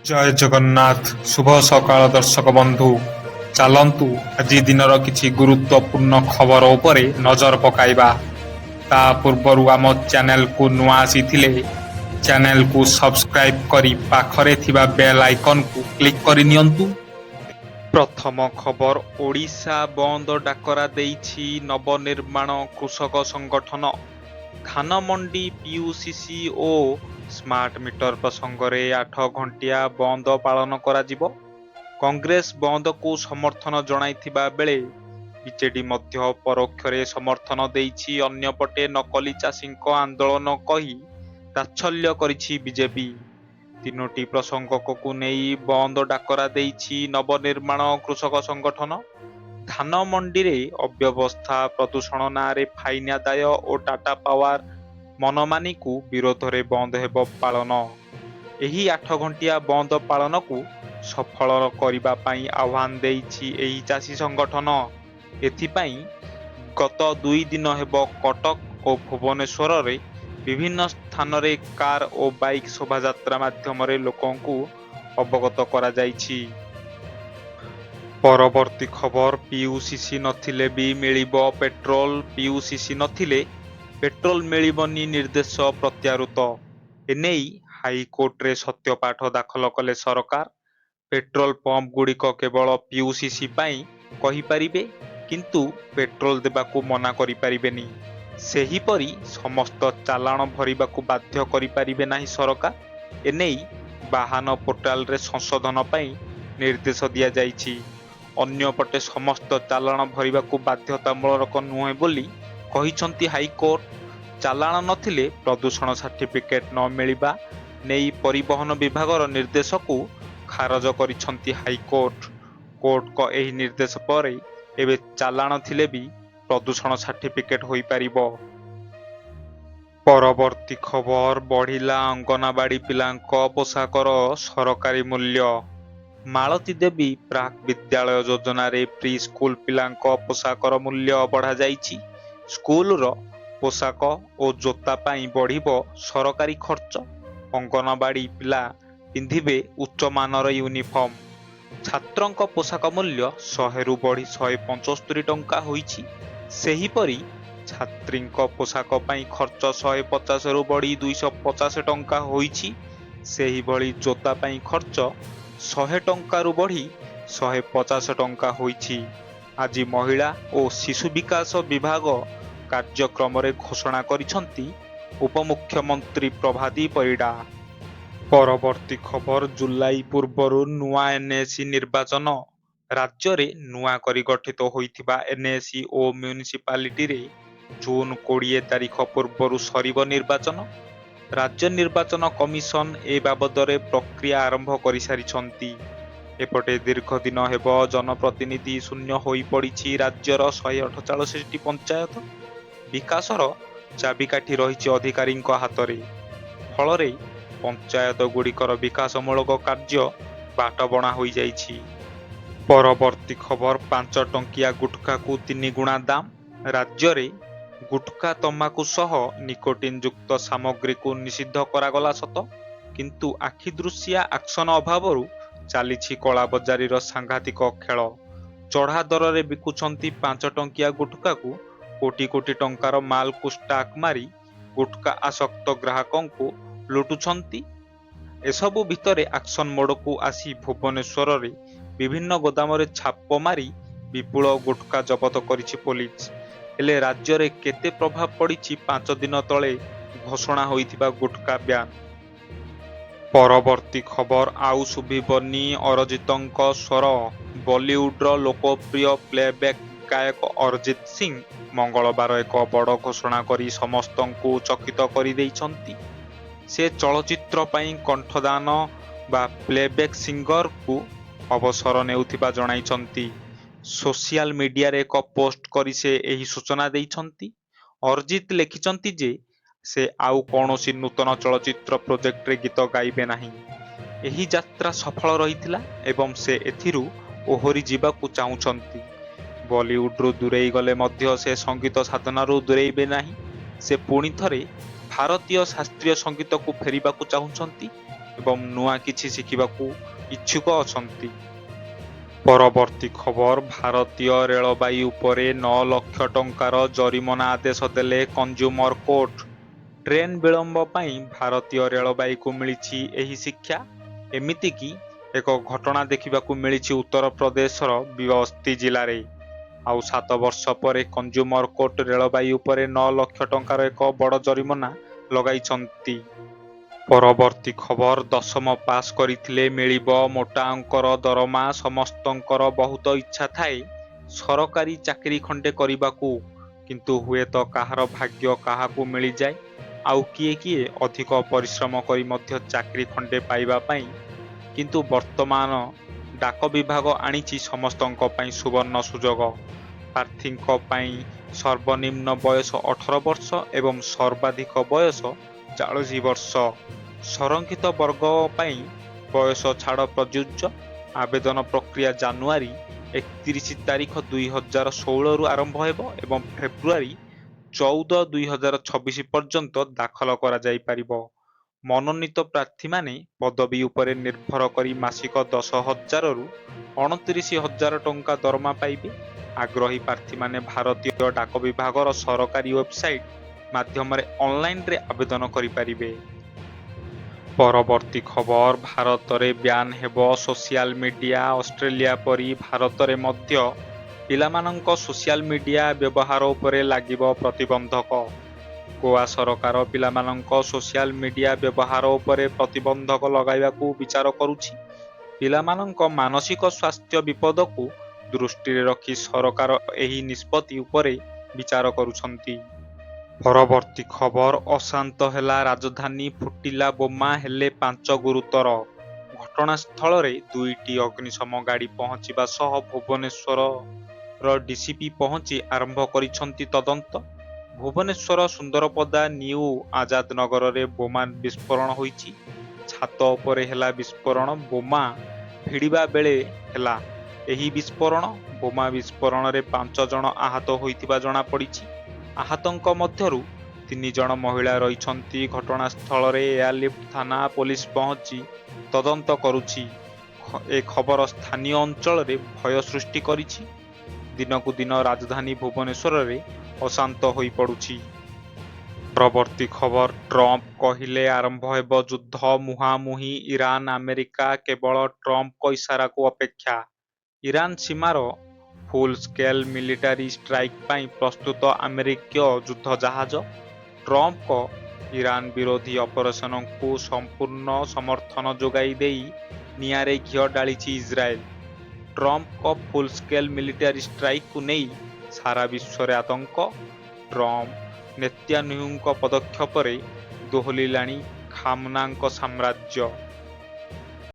ଜୟ ଜଗନ୍ନାଥ। ଶୁଭ ସକାଳ ଦର୍ଶକ ବନ୍ଧୁ। ଚାଲନ୍ତୁ ଆଜି ଦିନର କିଛି ଗୁରୁତ୍ୱପୂର୍ଣ୍ଣ ଖବର ଉପରେ ନଜର ପକାଇବା। ତା ପୂର୍ବରୁ ଆମ ଚ୍ୟାନେଲକୁ ନୂଆ ଆସିଥିଲେ ଚ୍ୟାନେଲକୁ ସବସ୍କ୍ରାଇବ କରି ପାଖରେ ଥିବା ବେଲ୍ ଆଇକନକୁ କ୍ଲିକ୍ କରି ନିଅନ୍ତୁ। ପ୍ରଥମ ଖବର, ଓଡ଼ିଶା ବନ୍ଦ ଡାକରା ଦେଇଛି ନବନିର୍ମାଣ କୃଷକ ସଂଗଠନ। ଧାନମଣ୍ଡି, ପିୟୁସିସି ଓ ସ୍ମାର୍ଟ ମିଟର ପ୍ରସଙ୍ଗରେ 8 ଘଣ୍ଟିଆ ବନ୍ଦ ପାଳନ କରାଯିବ। କଂଗ୍ରେସ ବନ୍ଦକୁ ସମର୍ଥନ ଜଣାଇଥିବା ବେଳେ ବିଜେଡି ମଧ୍ୟ ପରୋକ୍ଷରେ ସମର୍ଥନ ଦେଇଛି। ଅନ୍ୟପଟେ ନକଲି ଚାଷୀଙ୍କ ଆନ୍ଦୋଳନ କହି ତାଚ୍ଛଲ୍ୟ କରିଛି ବିଜେପି। ତିନୋଟି ପ୍ରସଙ୍ଗକୁ ନେଇ ବନ୍ଦ ଡାକରା ଦେଇଛି ନବନିର୍ମାଣ କୃଷକ ସଂଗଠନ। ଧାନମଣ୍ଡିରେ ଅବ୍ୟବସ୍ଥା, ପ୍ରଦୂଷଣ ନାଁରେ ଫାଇନ ଆଦାୟ ଓ ଟାଟା ପାୱାର ମନମାନିକୁ ବିରୋଧରେ ବନ୍ଦ ହେବ ପାଳନ। ଏହି 8 ଘଣ୍ଟିଆ ବନ୍ଦ ପାଳନକୁ ସଫଳ କରିବା ପାଇଁ ଆହ୍ୱାନ ଦେଇଛି ଏହି ଚାଷୀ ସଂଗଠନ। ଏଥିପାଇଁ ଗତ 2 ଦିନ ହେବ କଟକ ଓ ଭୁବନେଶ୍ୱରରେ ବିଭିନ୍ନ ସ୍ଥାନରେ କାର ଓ ବାଇକ୍ ଶୋଭାଯାତ୍ରା ମାଧ୍ୟମରେ ଲୋକଙ୍କୁ ଅବଗତ କରାଯାଇଛି। ପରବର୍ତ୍ତୀ ଖବର, ପିୟୁସିସି ନଥିଲେ ବି ମିଳିବ ପେଟ୍ରୋଲ। ପିୟୁସିସି ନଥିଲେ ପେଟ୍ରୋଲ ମିଳିବନି, ନିର୍ଦ୍ଦେଶ ପ୍ରତ୍ୟାହୃତ। ଏନେଇ ହାଇକୋର୍ଟରେ ସତ୍ୟପାଠ ଦାଖଲ କଲେ ସରକାର। ପେଟ୍ରୋଲ ପମ୍ପଗୁଡ଼ିକ କେବଳ ପିୟୁସିସି ପାଇଁ କହିପାରିବେ, କିନ୍ତୁ ପେଟ୍ରୋଲ ଦେବାକୁ ମନା କରିପାରିବେନି। ସେହିପରି ସମସ୍ତ ଚାଲାଣ ଭରିବାକୁ ବାଧ୍ୟ କରିପାରିବେ ନାହିଁ ସରକାର। ଏନେଇ ବାହନ ପୋର୍ଟାଲରେ ସଂଶୋଧନ ପାଇଁ ନିର୍ଦ୍ଦେଶ ଦିଆଯାଇଛି। ଅନ୍ୟପଟେ ସମସ୍ତ ଚାଲାଣ ଭରିବାକୁ ବାଧ୍ୟତାମୂଳକ ନୁହେଁ ବୋଲି କହିଛନ୍ତି ହାଇକୋର୍ଟ। ଚାଲାଣ ନଥିଲେ ପ୍ରଦୂଷଣ ସାର୍ଟିଫିକେଟ୍ ନ ମିଳିବା ନେଇ ପରିବହନ ବିଭାଗର ନିର୍ଦ୍ଦେଶକୁ ଖାରଜ କରିଛନ୍ତି ହାଇକୋର୍ଟ। କୋର୍ଟଙ୍କ ଏହି ନିର୍ଦ୍ଦେଶ ପରେ ଏବେ ଚାଲାଣ ଥିଲେ ବି ପ୍ରଦୂଷଣ ସାର୍ଟିଫିକେଟ୍ ହୋଇପାରିବ। ପରବର୍ତ୍ତୀ ଖବର, ବଢ଼ିଲା ଅଙ୍ଗନବାଡ଼ି ପିଲାଙ୍କ ପୋଷାକର ସରକାରୀ ମୂଲ୍ୟ। ମାଳତୀ ଦେବୀ ପ୍ରାକ୍ ବିଦ୍ୟାଳୟ ଯୋଜନାରେ ପ୍ରି ସ୍କୁଲ ପିଲାଙ୍କ ପୋଷାକର ମୂଲ୍ୟ ବଢ଼ାଯାଇଛି। ସ୍କୁଲର ପୋଷାକ ଓ ଜୋତା ପାଇଁ ବଢ଼ିବ ସରକାରୀ ଖର୍ଚ୍ଚ। ଅଙ୍ଗନବାଡ଼ି ପିଲା ପିନ୍ଧିବେ ଉଚ୍ଚମାନର ୟୁନିଫର୍ମ। ଛାତ୍ରଙ୍କ ପୋଷାକ ମୂଲ୍ୟ 100ରୁ ବଢ଼ି 175 ଟଙ୍କା ହୋଇଛି। ସେହିପରି ଛାତ୍ରୀଙ୍କ ପୋଷାକ ପାଇଁ ଖର୍ଚ୍ଚ 150ରୁ ବଢ଼ି 250 ଟଙ୍କା ହୋଇଛି। ସେହିଭଳି ଜୋତା ପାଇଁ ଖର୍ଚ୍ଚ 100 ଟଙ୍କାରୁ ବଢ଼ି 150 ଟଙ୍କା ହୋଇଛି। ଆଜି ମହିଳା ଓ ଶିଶୁ ବିକାଶ ବିଭାଗ କାର୍ଯ୍ୟକ୍ରମରେ ଘୋଷଣା କରିଛନ୍ତି ଉପମୁଖ୍ୟମନ୍ତ୍ରୀ ପ୍ରଭାତୀ ପରିଡ଼ା। ପରବର୍ତ୍ତୀ ଖବର, ଜୁଲାଇ ପୂର୍ବରୁ ନୂଆ ଏନ୍ଏସି ନିର୍ବାଚନ। ରାଜ୍ୟରେ ନୂଆ କରି ଗଠିତ ହୋଇଥିବା ଏନ୍ଏସି ଓ ମ୍ୟୁନିସିପାଲିଟିରେ ଜୁନ 20 ତାରିଖ ପୂର୍ବରୁ ସରିବ ନିର୍ବାଚନ। ରାଜ୍ୟ ନିର୍ବାଚନ କମିଶନ ଏ ବାବଦରେ ପ୍ରକ୍ରିୟା ଆରମ୍ଭ କରିସାରିଛନ୍ତି। ଏପଟେ ଦୀର୍ଘ ଦିନ ହେବ ଜନପ୍ରତିନିଧି ଶୂନ୍ୟ ହୋଇପଡ଼ିଛି ରାଜ୍ୟର 148ଟି ପଞ୍ଚାୟତ। ବିକାଶର ଚାବିକାଠି ରହିଛି ଅଧିକାରୀଙ୍କ ହାତରେ। ଫଳରେ ପଞ୍ଚାୟତଗୁଡ଼ିକର ବିକାଶମୂଳକ କାର୍ଯ୍ୟ ବାଟବଣା ହୋଇଯାଇଛି। ପରବର୍ତ୍ତୀ ଖବର, 5 ଟଙ୍କିଆ ଗୁଟ୍ଖାକୁ 3 ଗୁଣା ଦାମ। ରାଜ୍ୟରେ ଗୁଟ୍ଖା, ତମାଖୁ ସହ ନିକୋଟିନ୍ ଯୁକ୍ତ ସାମଗ୍ରୀକୁ ନିଷିଦ୍ଧ କରାଗଲା ସତ, କିନ୍ତୁ ଆଖିଦୃଶିଆ ଆକ୍ସନ ଅଭାବରୁ ଚାଲିଛି କଳାବଜାରୀର ସାଂଘାତିକ ଖେଳ। ଚଢ଼ା ଦରରେ ବିକୁଛନ୍ତି 5 ଟଙ୍କିଆ ଗୁଟ୍ଖାକୁ। କୋଟି କୋଟି ଟଙ୍କାର ମାଲକୁ ଷ୍ଟାକ୍ ମାରି ଗୁଟ୍ଖା ଆସକ୍ତ ଗ୍ରାହକଙ୍କୁ ଲୁଟୁଛନ୍ତି। ଏସବୁ ଭିତରେ ଆକ୍ସନ ମୋଡକୁ ଆସି ଭୁବନେଶ୍ୱରରେ ବିଭିନ୍ନ ଗୋଦାମରେ ଛାପ ମାରି ବିପୁଳ ଗୁଟ୍ଖା ଜବତ କରିଛି ପୋଲିସ। ହେଲେ ରାଜ୍ୟରେ କେତେ ପ୍ରଭାବ ପଡ଼ିଛି 5 ଦିନ ତଳେ ଘୋଷଣା ହୋଇଥିବା ଗୁଟ୍ଖା ବ୍ୟାନ୍। ପରବର୍ତ୍ତୀ ଖବର, ଆଉ ଶୁଭିବନି ଅରିଜିତଙ୍କ ସ୍ୱର। ବଲିଉଡର ଲୋକପ୍ରିୟ ପ୍ଲେବ୍ୟାକ୍ ଗାୟକ ଅରିଜିତ ସିଂ ମଙ୍ଗଳବାର ଏକ ବଡ଼ ଘୋଷଣା କରି ସମସ୍ତଙ୍କୁ ଚକିତ କରିଦେଇଛନ୍ତି। ସେ ଚଳଚ୍ଚିତ୍ର ପାଇଁ କଣ୍ଠଦାନ ବା ପ୍ଲେବ୍ୟାକ୍ ସିଙ୍ଗରକୁ ଅବସର ନେଉଥିବା ଜଣାଇଛନ୍ତି। ସୋସିଆଲ ମିଡିଆରେ ଏକ ପୋଷ୍ଟ କରି ସେ ଏହି ସୂଚନା ଦେଇଛନ୍ତି। ଅରିଜିତ ଲେଖିଛନ୍ତି ଯେ ସେ ଆଉ କୌଣସି ନୂତନ ଚଳଚ୍ଚିତ୍ର ପ୍ରୋଜେକ୍ଟରେ ଗୀତ ଗାଇବେ ନାହିଁ। ଏହି ଯାତ୍ରା ସଫଳ ରହିଥିଲା ଏବଂ ସେ ଏଥିରୁ ଓହରି ଯିବାକୁ ଚାହୁଁଛନ୍ତି। ବଲିଉଡରୁ ଦୂରେଇ ଗଲେ ମଧ୍ୟ ସେ ସଙ୍ଗୀତ ସାଧନାରୁ ଦୂରେଇବେ ନାହିଁ। ସେ ପୁଣି ଥରେ ଭାରତୀୟ ଶାସ୍ତ୍ରୀୟ ସଙ୍ଗୀତକୁ ଫେରିବାକୁ ଚାହୁଁଛନ୍ତି ଏବଂ ନୂଆ କିଛି ଶିଖିବାକୁ ଇଚ୍ଛୁକ ଅଛନ୍ତି। ପରବର୍ତ୍ତୀ ଖବର, ଭାରତୀୟ ରେଳବାଇ ଉପରେ 9 ଲକ୍ଷ ଟଙ୍କାର ଜରିମାନା ଆଦେଶ ଦେଲେ କଞ୍ଜ୍ୟୁମର କୋର୍ଟ। ଟ୍ରେନ୍ ବିଳମ୍ବ ପାଇଁ ଭାରତୀୟ ରେଳବାଇକୁ ମିଳିଛି ଏହି ଶିକ୍ଷା। ଏମିତିକି ଏକ ଘଟଣା ଦେଖିବାକୁ ମିଳିଛି ଉତ୍ତରପ୍ରଦେଶର ବସ୍ତି ଜିଲ୍ଲାରେ। ଆଉ 7 ବର୍ଷ ପରେ କଞ୍ଜ୍ୟୁମର କୋର୍ଟ ରେଳବାଇ ଉପରେ 9 ଲକ୍ଷ ଟଙ୍କାର ଏକ ବଡ଼ ଜରିମାନା ଲଗାଇଛନ୍ତି। ପରବର୍ତ୍ତୀ ଖବର, 10ମ ପାସ୍ କରିଥିଲେ ମିଳିବ ମୋଟା ଅଙ୍କର ଦରମା। ସମସ୍ତଙ୍କର ବହୁତ ଇଚ୍ଛା ଥାଏ ସରକାରୀ ଚାକିରି ଖଣ୍ଡେ କରିବାକୁ, କିନ୍ତୁ ହୁଏତ କାହାର ଭାଗ୍ୟ କାହାକୁ ମିଳିଯାଏ, ଆଉ କିଏ କିଏ ଅଧିକ ପରିଶ୍ରମ କରି ମଧ୍ୟ ଚାକିରି ଖଣ୍ଡେ ପାଇବା ପାଇଁ। କିନ୍ତୁ ବର୍ତ୍ତମାନ ଡାକ ବିଭାଗ ଆଣିଛି ସମସ୍ତଙ୍କ ପାଇଁ ସୁବର୍ଣ୍ଣ ସୁଯୋଗ। ପ୍ରାର୍ଥୀଙ୍କ ପାଇଁ ସର୍ବନିମ୍ନ ବୟସ 18 ବର୍ଷ ଏବଂ ସର୍ବାଧିକ ବୟସ 40 ବର୍ଷ। ସଂରକ୍ଷିତ ବର୍ଗ ପାଇଁ ବୟସ ଛାଡ଼ ପ୍ରଯୁଜ୍ୟ। ଆବେଦନ ପ୍ରକ୍ରିୟା ଜାନୁଆରୀ 31 ତାରିଖ 2016ରୁ ଆରମ୍ଭ ହେବ ଏବଂ ଫେବୃଆରୀ 14, 2026 ପର୍ଯ୍ୟନ୍ତ ଦାଖଲ କରାଯାଇପାରିବ। ମନୋନୀତ ପ୍ରାର୍ଥୀମାନେ ପଦବୀ ଉପରେ ନିର୍ଭର କରି ମାସିକ 10,000ରୁ 29,000 ଟଙ୍କା ଦରମା ପାଇବେ। ଆଗ୍ରହୀ ପ୍ରାର୍ଥୀମାନେ ଭାରତୀୟ ଡାକ ବିଭାଗର ସରକାରୀ ୱେବସାଇଟ୍ ମାଧ୍ୟମରେ ଅନଲାଇନରେ ଆବେଦନ କରିପାରିବେ। ପରବର୍ତ୍ତୀ ଖବର, ଭାରତରେ ବ୍ୟାନ୍ ହେବ ସୋସିଆଲ ମିଡିଆ। ଅଷ୍ଟ୍ରେଲିଆ ପରି ଭାରତରେ ମଧ୍ୟ ପିଲାମାନଙ୍କ ସୋସିଆଲ ମିଡିଆ ବ୍ୟବହାର ଉପରେ ଲାଗିବ ପ୍ରତିବନ୍ଧକ। ଗୋଆ ସରକାର ପିଲାମାନଙ୍କ ସୋସିଆଲ ମିଡିଆ ବ୍ୟବହାର ଉପରେ ପ୍ରତିବନ୍ଧକ ଲଗାଇବାକୁ ବିଚାର କରୁଛି। ପିଲାମାନଙ୍କ ମାନସିକ ସ୍ୱାସ୍ଥ୍ୟ ବିପଦକୁ ଦୃଷ୍ଟିରେ ରଖି ସରକାର ଏହି ନିଷ୍ପତ୍ତି ଉପରେ ବିଚାର କରୁଛନ୍ତି। ପରବର୍ତ୍ତୀ ଖବର, ଅଶାନ୍ତ ହେଲା ରାଜଧାନୀ, ଫୁଟିଲା ବୋମା, ହେଲେ 5 ଗୁରୁତର। ଘଟଣାସ୍ଥଳରେ 2ଟି ଅଗ୍ନିଶମ ଗାଡ଼ି ପହଞ୍ଚିବା ସହ ଭୁବନେଶ୍ୱରର ଡିସିପି ପହଞ୍ଚି ଆରମ୍ଭ କରିଛନ୍ତି ତଦନ୍ତ। ଭୁବନେଶ୍ୱର ସୁନ୍ଦରପଦା ନିଉ ଆଜାଦ ନଗରରେ ବୋମା ବିସ୍ଫୋରଣ ହୋଇଛି। ଛାତ ଉପରେ ହେଲା ବିସ୍ଫୋରଣ। ବୋମା ଭିଡ଼ିବା ବେଳେ ହେଲା ଏହି ବିସ୍ଫୋରଣ। ବୋମା ବିସ୍ଫୋରଣରେ 5 ଜଣ ଆହତ ହୋଇଥିବା ଜଣାପଡ଼ିଛି। ଆହତଙ୍କ ମଧ୍ୟରୁ 3 ଜଣ ମହିଳା ରହିଛନ୍ତି। ଘଟଣାସ୍ଥଳରେ ଏୟାରଲିଫ୍ଟ ଥାନା ପୋଲିସ ପହଞ୍ଚି ତଦନ୍ତ କରୁଛି। ଏ ଖବର ସ୍ଥାନୀୟ ଅଞ୍ଚଳରେ ଭୟ ସୃଷ୍ଟି କରିଛି। ଦିନକୁ ଦିନ ରାଜଧାନୀ ଭୁବନେଶ୍ୱରରେ ଅଶାନ୍ତ ହୋଇପଡ଼ୁଛି। ପରବର୍ତ୍ତୀ ଖବର, ଟ୍ରମ୍ପ କହିଲେ ଆରମ୍ଭ ହେବ ଯୁଦ୍ଧ। ମୁହାଁମୁହିଁ ଇରାନ ଆମେରିକା କେବଳ ଟ୍ରମ୍ପଙ୍କ ଇସାରାକୁ ଅପେକ୍ଷା। ଇରାନ ସୀମାର ଫୁଲ୍ ସ୍କେଲ ମିଲିଟାରୀ ଷ୍ଟ୍ରାଇକ୍ ପାଇଁ ପ୍ରସ୍ତୁତ ଆମେରିକୀୟ ଯୁଦ୍ଧ ଜାହାଜ। ଟ୍ରମ୍ପଙ୍କ ଇରାନ ବିରୋଧୀ ଅପରେସନକୁ ସମ୍ପୂର୍ଣ୍ଣ ସମର୍ଥନ ଯୋଗାଇ ଦେଇ ନିଆଁରେ ଘିଅ ଢାଳିଛି ଇସ୍ରାଏଲ। ଟ୍ରମ୍ପଙ୍କ ଫୁଲ୍ ସ୍କେଲ ମିଲିଟାରୀ ଷ୍ଟ୍ରାଇକ୍କୁ ନେଇ ସାରା ବିଶ୍ୱରେ ଆତଙ୍କ। ଟ୍ରମ୍ପ ନେତାନ୍ୟାହୁଙ୍କ ପଦକ୍ଷେପରେ ଦୋହଲିଲାଣି ଖାମନାଙ୍କ ସାମ୍ରାଜ୍ୟ।